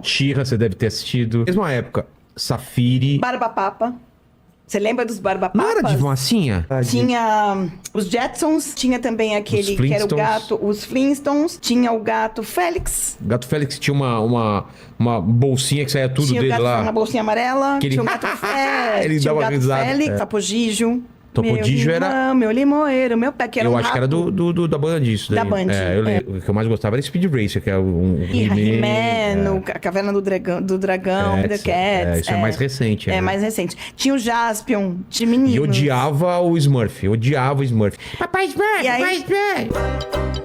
She-Ra, você deve ter assistido. Mesma época, Safiri. Barbapapa. Você lembra dos Barbapapas? Não era de massinha? Tinha os Jetsons, tinha também aquele que era o gato, os Flintstones, tinha o gato Félix. O gato Félix tinha uma bolsinha que saía tudo tinha dele o gato, lá. Uma bolsinha amarela, Que ele... tinha o gato Félix, Ele tinha dava o gato risada. Félix, Topogijo. Topogijo era... Meu limoeiro, meu pé, que era Eu um acho que era da Band isso daí. Da Band. É, eu lembro. O que eu mais gostava era Speed Racer, que é um He-Man, a Caverna do Dragão, The Cats. Isso é mais recente. É, mais recente. Tinha o Jaspion, de menino. E odiava o Smurf. Papai Smurf, E aí... Papai Smurf.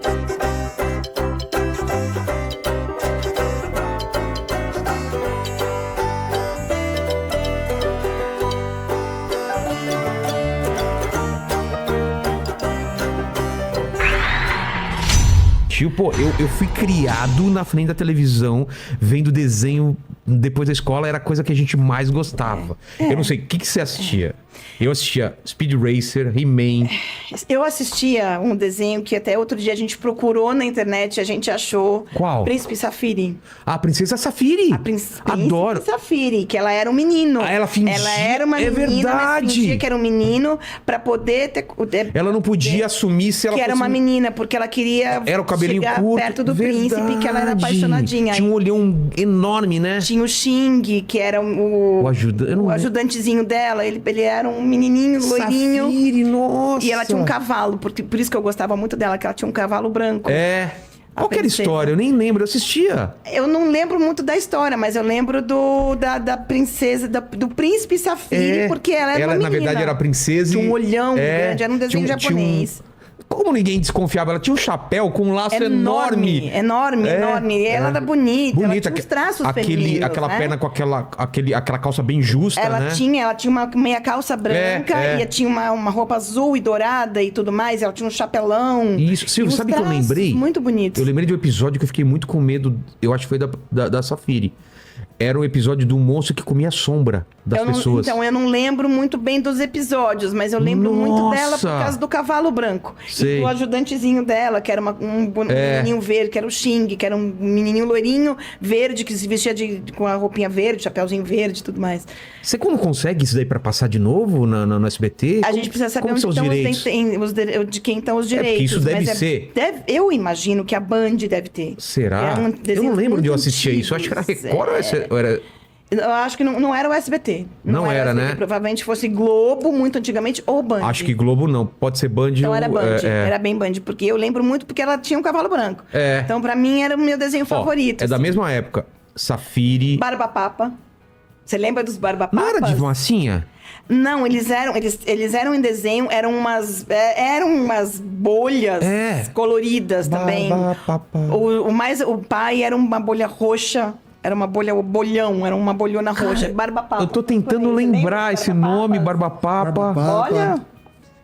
Pô, eu fui criado na frente da televisão, vendo desenho depois da escola, era a coisa que a gente mais gostava. Eu não sei, o que você assistia? Eu assistia Speed Racer, He-Man. Eu assistia um desenho que até outro dia a gente procurou na internet, a gente achou. Qual? Príncipe Safiri. A Princesa Safiri. Adoro. Príncipe Safiri, que ela era um menino. Ela fingia. Ela era uma menina, verdade. mas fingia que era um menino pra poder ter... Ela não podia assumir se ela que fosse... era uma menina, porque ela queria era o cabelinho chegar curto. perto do príncipe, que ela era apaixonadinha. Tinha um olhão enorme, né? Tinha o Xing, que era o ajudantezinho dela. Ele era um menininho, loirinho. Safiri, nossa. E ela tinha um cavalo, por isso que eu gostava muito dela, que ela tinha um cavalo branco. É. Qual que era a história? Eu nem lembro, eu assistia. Eu não lembro muito da história, mas eu lembro da princesa, do príncipe Safiri, porque ela era uma menina. Na verdade, era a princesa. Tinha um olhão grande, era um desenho japonês. Como ninguém desconfiava, ela tinha um chapéu com um laço enorme. Enorme. E ela era bonita. Ela tinha uns traços femininos, aquela né? perna com aquela calça bem justa, ela né? Ela tinha uma meia calça branca e tinha uma roupa azul e dourada e tudo mais. Ela tinha um chapelão. Isso, Silvio, sabe o que eu lembrei? Muito bonito. Eu lembrei de um episódio que eu fiquei muito com medo, eu acho que foi da Safiri. Era um episódio do monstro que comia a sombra das pessoas. Então, eu não lembro muito bem dos episódios, mas eu lembro muito dela por causa do cavalo branco. Sei. E do ajudantezinho dela, que era um menininho verde, que era o Xing, que era um menininho loirinho verde, que se vestia com a roupinha verde, chapéuzinho verde e tudo mais. Você como consegue isso daí pra passar de novo no SBT? A gente precisa saber onde estão de quem estão os direitos. Porque isso deve ser. Eu imagino que a Band deve ter. Será? Eu não lembro onde eu assistia isso. Eu acho que era Record ou era... Eu acho que não era o SBT. Não era, né? Provavelmente fosse Globo, muito antigamente, ou Band. Acho que Globo não. Pode ser Band então ou... era Band. Era bem Band. Porque eu lembro muito porque ela tinha um cavalo branco. Então, pra mim, era o meu desenho favorito. É da mesma época. Safiri. Barbapapa. Você lembra dos Barbapapas? Não era de massinha? Não, eles eram em desenho, eram umas bolhas coloridas também. O pai era uma bolha roxa. Era uma bolhão, era uma bolhona roxa. Barbapapa. Eu tô tentando lembrar esse nome, Barbapapa. Olha...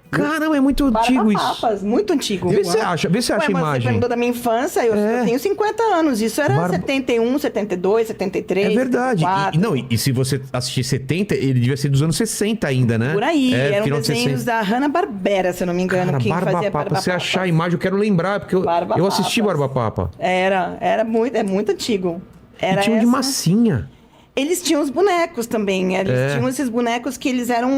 Caramba, é muito antigo isso. Muito antigo. Vê se acha a imagem. Você perguntou da minha infância, eu tenho 50 anos. Isso era 71, 72, 73. É verdade. E se você assistir 70, ele devia ser dos anos 60 ainda, né? Por aí. Eram desenhos da Hanna-Barbera, se eu não me engano. Cara, quem fazia Barbapapa. Se achar a imagem, eu quero lembrar, porque eu assisti Barbapapa. É muito antigo. E tinha um de massinha. Eles tinham os bonecos também. Eles tinham esses bonecos que eles eram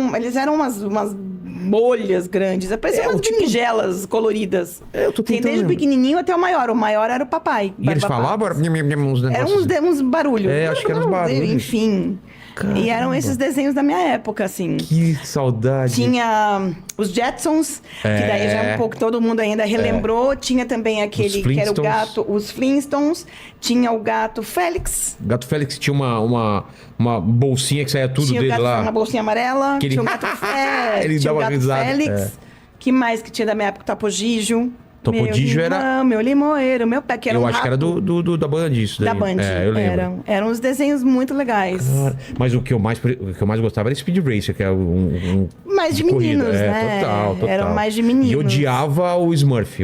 umas bolhas grandes. Pareciam umas berinjelas coloridas. Eu tô tentando. Tem desde o pequenininho até o maior. O maior era o papai. E eles falavam? Eram uns barulhos. Acho que eram uns barulhos. Enfim. Caramba. E eram esses desenhos da minha época, assim. Que saudade. Tinha os Jetsons, que daí já um pouco todo mundo ainda relembrou. Tinha também aquele que era o gato, os Flintstones. Tinha o gato Félix. O gato Félix tinha uma bolsinha que saía tudo dele lá. Uma bolsinha amarela. Tinha o gato Félix. Ele dava risada. Félix. Que mais que tinha da minha época? Topogijo. Topogijo era... Meu limoeiro, meu pé, que era eu acho que era da Band isso daí. Da Band. Eu lembro. Eram uns desenhos muito legais. Mas o que eu mais gostava era Speed Racer, que é mais de meninos, né? Total. Eram mais de meninos. E odiava o Smurf.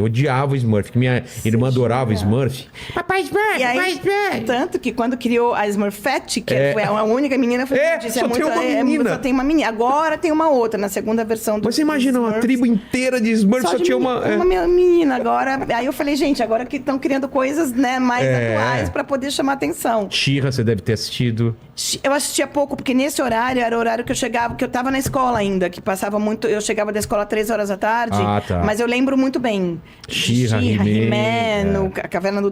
Que minha irmã adorava o Smurf. Papai Smurf, Papai Smurf. Tanto que quando criou a Smurfette, que foi a única menina, foi só tem uma menina. Só tem uma menina. Agora tem uma outra, na segunda versão do Mas você imagina uma tribo inteira de Smurf, só tinha uma... Uma menina. imagina, agora... Aí eu falei, gente, agora que estão criando coisas, né, mais atuais pra poder chamar atenção. She-Ra, você deve ter assistido. Eu assistia pouco, porque nesse horário era o horário que eu chegava, que eu tava na escola ainda, que passava muito... Eu chegava da escola 3 horas da tarde, mas eu lembro muito bem. She-Ra, He-Man, a Caverna do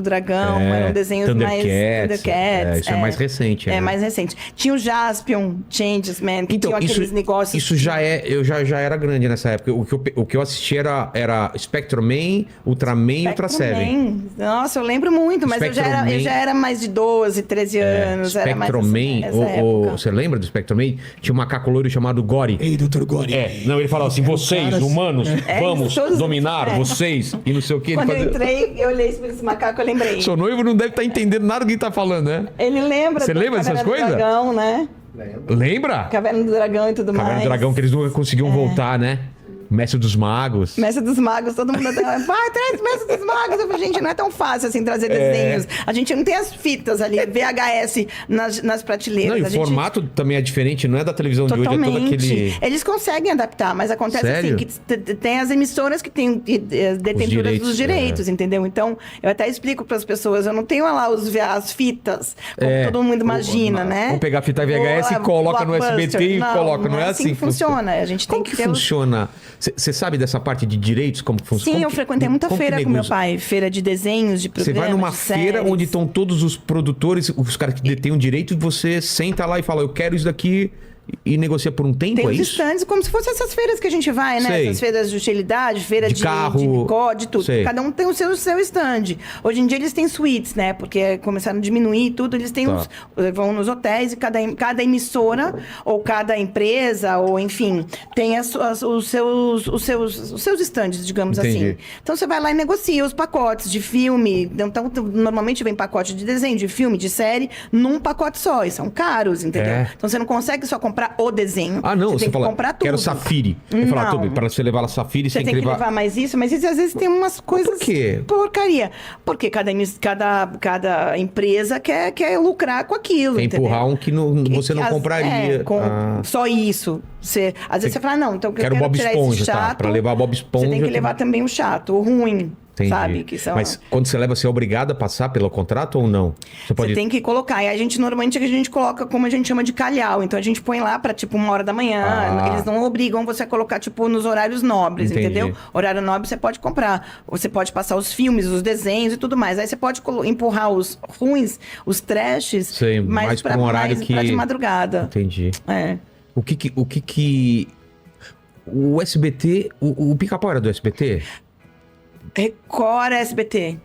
Dragão, eram desenhos mais... Thundercats. Isso é mais recente. É mais recente. Tinha o Jaspion, Changeman, que tinham aqueles negócios... Isso já é... Eu já era grande nessa época. O que eu assistia era Spectrum Man, Ultraman e Ultra Seven. Nossa, eu lembro muito, mas eu já era mais de 12, 13 anos. Spectrum Man, você lembra do Spectrum Man? Tinha um macaco loiro chamado Gory. Ei, Dr. Gory. Não, ele falava assim, vocês, humanos, vamos dominar vocês e não sei o que. Quando eu entrei, eu olhei pra esse macaco, eu lembrei. Seu noivo não deve estar entendendo nada do que ele tá falando, né? Ele lembra. Você lembra dessas coisas? Caverna do Dragão, né? Lembra? Caverna do Dragão e tudo mais. Caverna do Dragão, que eles nunca conseguiam voltar, né? Mestre dos Magos. Mestre dos Magos, todo mundo... Vai, traz Mestre dos Magos. Eu falei, gente, não é tão fácil assim trazer desenhos. A gente não tem as fitas ali, VHS nas prateleiras. Não, e o formato também é diferente, não é da televisão de hoje, é todo aquele... Eles conseguem adaptar, mas acontece assim, que tem as emissoras que têm detentoras dos direitos, entendeu? Então, eu até explico para as pessoas, eu não tenho lá as fitas, como todo mundo imagina, né? Vamos pegar a fita VHS e coloca no SBT e coloca, não é assim que funciona. A gente tem que funciona? Você sabe dessa parte de direitos, como funciona? Sim, eu frequentei muita feira com meu pai. Feira de desenhos, de programas, você vai numa feira onde estão todos os produtores, os caras que detêm o direito, e você senta lá e fala, eu quero isso daqui... E negocia por um tempo, tem é isso? Stands, como se fossem essas feiras que a gente vai, né? Essas feiras de utilidade, feira de carro, de tudo. Sei. Cada um tem o seu stand. Hoje em dia eles têm suítes, né? Porque começaram a diminuir tudo. Eles têm vão nos hotéis e cada emissora ou cada empresa, ou enfim, tem os seus stands, digamos assim. Então você vai lá e negocia os pacotes de filme. Então, normalmente vem pacote de desenho, de filme, de série, num pacote só. E são caros, entendeu? Então você não consegue só comprar o desenho. Ah, não, você tem que comprar tudo. Quero Safiri. Eu falar, tudo, para você levar a Safiri, você tem que levar mais isso, mas isso às vezes tem umas coisas... Por quê? Porcaria. Porque cada empresa quer lucrar com aquilo, quer empurrar um que você não compraria. Só isso. Às vezes você fala, não, então eu quero Bob tirar Esponja, esse chato. Para levar Bob Esponja. Você tem que levar também o chato, o ruim. Entendi. Sabe? Que são... Mas quando você leva, você é obrigado a passar pelo contrato ou não? Você tem que colocar. E normalmente a gente coloca como a gente chama de calhau. Então a gente põe lá pra 1h da manhã. Eles não obrigam você a colocar nos horários nobres, entendeu? Horário nobre você pode comprar. Você pode passar os filmes, os desenhos e tudo mais. Aí você pode empurrar os ruins, os trashes, mais pra um horário pra de madrugada. Entendi. O que o SBT... O Pica-Pau era do SBT? Record SBT.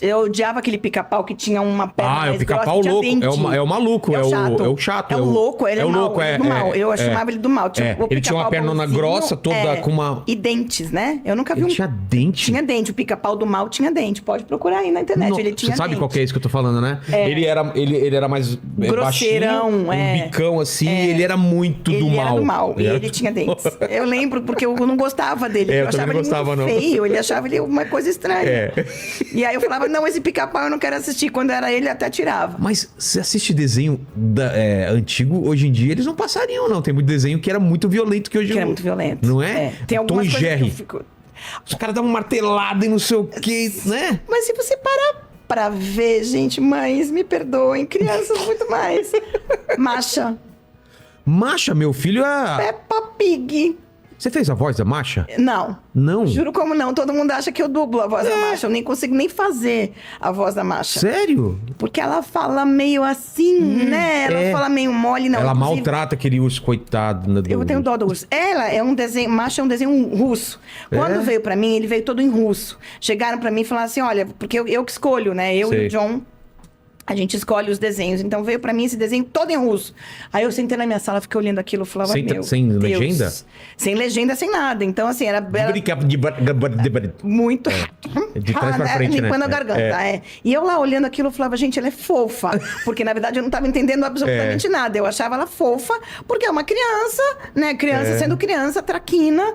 Eu odiava aquele Pica-Pau que tinha uma perna mais o Pica-Pau louco. É o maluco, é o chato. É o louco, ele é louco, do mal. Eu chamava ele do mal. Ele tinha uma pernona grossa, toda com uma... E dentes, né? Eu nunca vi ele tinha dente? Tinha dente. O Pica-Pau do mal tinha dente. Pode procurar aí na internet. Ele tinha Você sabe dente. qual que é isso que eu tô falando, né? Ele era mais grosseirão, baixinho, um bicão assim, ele era muito do mal. Ele era do mal, e ele tinha dentes. Eu lembro, porque eu não gostava dele. Eu achava ele muito feio, ele achava ele uma coisa estranha. E aí eu falava, não, esse Pica-Pau eu não quero assistir. Quando era ele, até tirava. Mas você assiste desenho antigo, hoje em dia, eles não passariam, não. Tem muito desenho que era muito violento que hoje... Que era muito violento. Não é? Tem algumas Tom e Jerry. fico... Os caras dão uma martelada e não sei o quê, né? Mas se você parar pra ver, gente, mães, me perdoem, crianças muito mais. Masha. Masha, meu filho é... Peppa Pig. Você fez a voz da Masha? Não. Não? Juro como não. Todo mundo acha que eu dublo a voz da Masha. Eu nem consigo nem fazer a voz da Masha. Sério? Porque ela fala meio assim, né? Ela fala meio mole, não. Ela maltrata aquele urso, coitado. Eu tenho dó do urso. Ela é um desenho... Masha é um desenho russo. Quando veio pra mim, ele veio todo em russo. Chegaram pra mim e falaram assim, olha... Porque eu que escolho, né? Eu e o John... A gente escolhe os desenhos. Então veio pra mim esse desenho todo em russo. Aí eu sentei na minha sala, fiquei olhando aquilo e falava, sem legenda? Sem legenda, sem nada. Então, assim, era... Muito... De trás pra frente, limpando a garganta, E eu lá olhando aquilo, eu falava, gente, ela é fofa. Porque, na verdade, eu não tava entendendo absolutamente nada. Eu achava ela fofa, porque é uma criança, né? Criança sendo criança, traquina...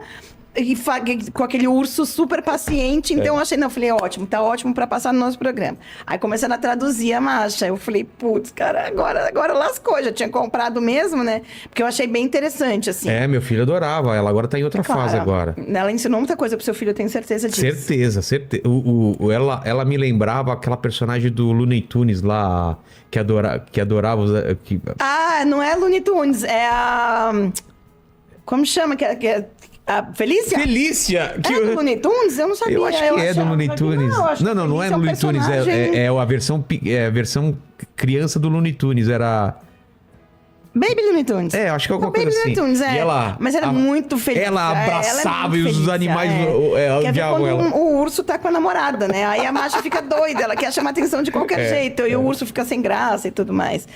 com aquele urso super paciente. Então eu achei, não, eu falei, ótimo, tá ótimo pra passar no nosso programa. Aí começando a traduzir a Masha. Eu falei, putz, cara, agora lascou. Já tinha comprado mesmo, né? Porque eu achei bem interessante, assim. Meu filho adorava. Ela agora tá em outra fase agora. Ela ensinou muita coisa pro seu filho, eu tenho certeza disso. Certeza. Ela me lembrava aquela personagem do Looney Tunes lá, que adorava os... não é Looney Tunes, é a... Como chama? A Felícia? Felícia! É do Looney Tunes? Eu não sabia. Eu acho que é do Looney Tunes. Não é do Looney Tunes. É a versão criança do Looney Tunes. Era... Baby Looney Tunes. Acho que é alguma coisa assim. Baby Looney Tunes, E ela, mas era muito feliz. Ela abraçava e os animais odiavam ela. O urso tá com a namorada, né? Aí a Masha fica doida, ela quer chamar atenção de qualquer jeito. E o urso fica sem graça e tudo mais.